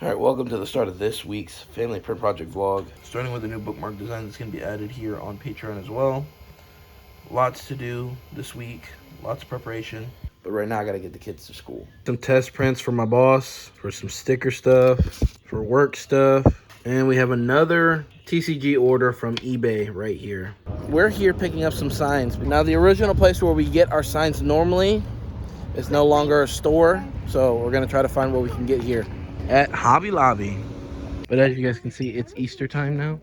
Alright, welcome to the start of this week's Family Print Project vlog. Starting with a new bookmark design that's going to be added here on Patreon as well. Lots to do this week, lots of preparation. But right now I got to get the kids to school. Some test prints for my boss, for some sticker stuff, for work stuff. And we have another TCG order from eBay right here. We're here picking up some signs. Now the original place where we get our signs normally is no longer a store. So we're going to try to find what we can get here at Hobby Lobby. But as you guys can see, it's Easter time now.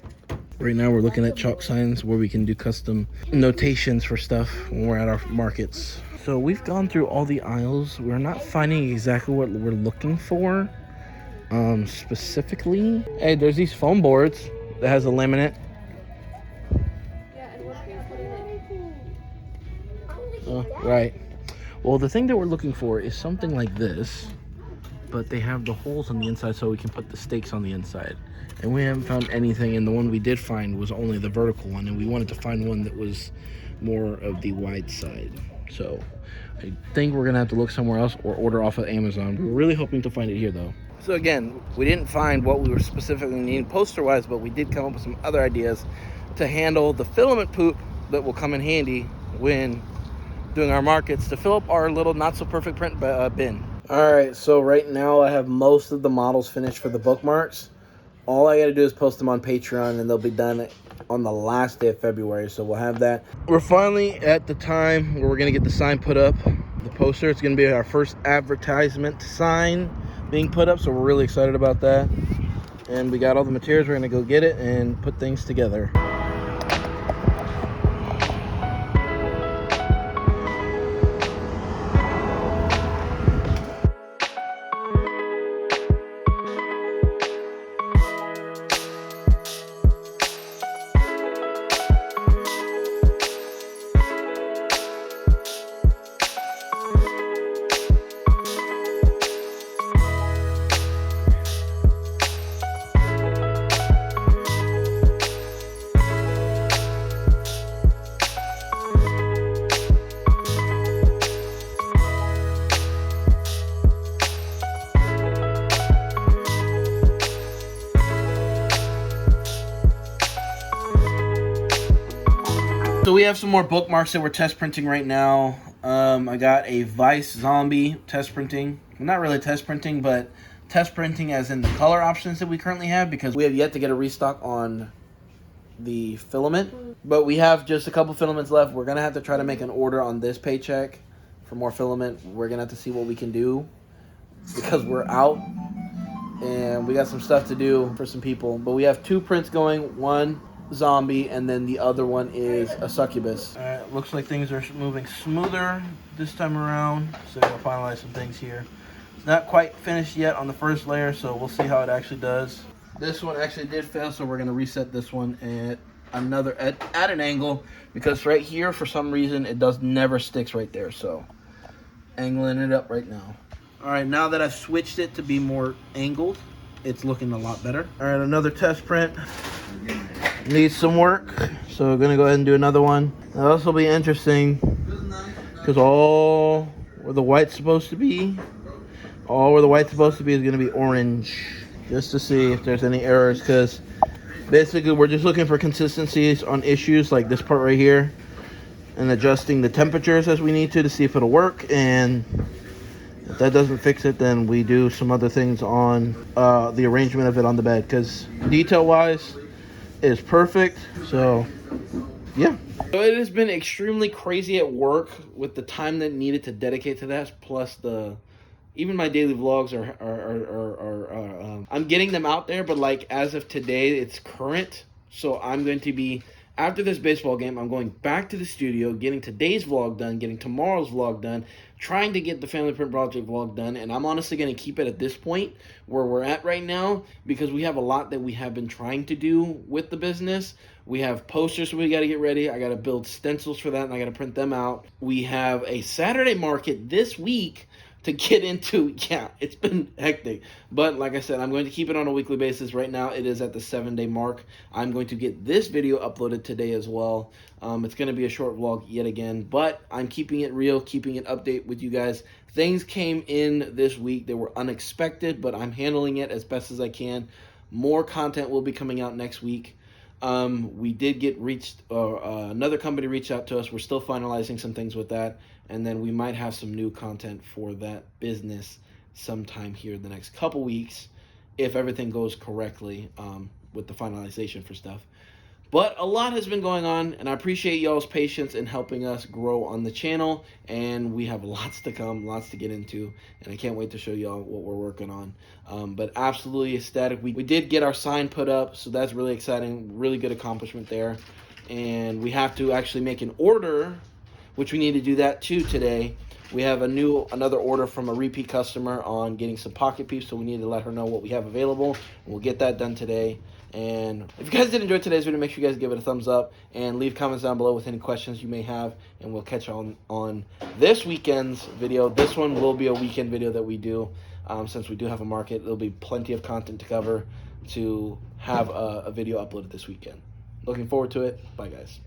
Right now we're looking at chalk signs where we can do custom notations for stuff when we're at our markets. So we've gone through all the aisles. We're not finding exactly what we're looking for specifically. Hey, there's these foam boards that has a laminate. Oh, right. Well, the thing that we're looking for is something like this, but they have the holes on the inside so we can put the stakes on the inside. And we haven't found anything, and the one we did find was only the vertical one, and we wanted to find one that was more of the wide side. So I think we're gonna have to look somewhere else or order off of Amazon. We're really hoping to find it here though. So again, we didn't find what we were specifically needing poster-wise, but we did come up with some other ideas to handle the filament poop that will come in handy when doing our markets to fill up our little not-so-perfect print bin. All right, so right now I have most of the models finished for the bookmarks. All I gotta do is post them on Patreon and they'll be done on the last day of February, so we'll have that. We're finally at the time where we're gonna get the sign put up. The poster, it's gonna be our first advertisement sign being put up, so we're really excited about that. And we got all the materials, we're gonna go get it and put things together. So we have some more bookmarks that we're test printing right now. I got a Vice Zombie test printing. Well, not really test printing, but test printing as in the color options that we currently have, because we have yet to get a restock on the filament. But we have just a couple filaments left. We're going to have to try to make an order on this paycheck for more filament. We're going to have to see what we can do because we're out. And we got some stuff to do for some people. But we have two prints going. One zombie, and then the other one is a succubus. Alright, looks like things are moving smoother this time around, so we'll finalize some things here. It's not quite finished yet on the first layer, so we'll see how it actually does. This one actually did fail, so we're going to reset this one at at an angle, because right here for some reason it never sticks right there, so angling it up right now. Alright, now that I've switched it to be more angled, it's looking a lot better. Alright, another test print. Needs some work, so we're gonna go ahead and do another one. Now this will be interesting because all where the white's supposed to be, is gonna be orange, just to see if there's any errors, because basically we're just looking for consistencies on issues like this part right here and adjusting the temperatures as we need to see if it'll work. And if that doesn't fix it, then we do some other things on the arrangement of it on the bed, because detail wise is perfect. So yeah, so it has been extremely crazy at work with the time that needed to dedicate to that, plus even my daily vlogs are I'm getting them out there, but like as of today it's current. So I'm going to be, after this baseball game, I'm going back to the studio, getting today's vlog done, getting tomorrow's vlog done, trying to get the Family Print Project vlog done. And I'm honestly going to keep it at this point where we're at right now, because we have a lot that we have been trying to do with the business. We have posters we got to get ready. I got to build stencils for that, and I got to print them out. We have a Saturday market this week to get into. Yeah, it's been hectic. But like I said, I'm going to keep it on a weekly basis. Right now, it is at the 7-day mark. I'm going to get this video uploaded today as well. It's going to be a short vlog yet again, but I'm keeping it real, keeping it update with you guys. Things came in this week. They were unexpected, but I'm handling it as best as I can. More content will be coming out next week. We did get another company reached out to us. We're still finalizing some things with that, and then we might have some new content for that business sometime here in the next couple weeks if everything goes correctly with the finalization for stuff. But a lot has been going on, and I appreciate y'all's patience in helping us grow on the channel, and we have lots to come, lots to get into, and I can't wait to show y'all what we're working on. But absolutely ecstatic. We did get our sign put up, so that's really exciting, really good accomplishment there. And we have to actually make an order, which we need to do that too today. We have another order from a repeat customer on getting some pocket peeps, so we need to let her know what we have available, and we'll get that done today. And if you guys did enjoy today's video, make sure you guys give it a thumbs up and leave comments down below with any questions you may have, and we'll catch on this weekend's video. This one will be a weekend video that we do, since we do have a market. There'll be plenty of content to cover to have a video uploaded this weekend. Looking forward to it. Bye, guys.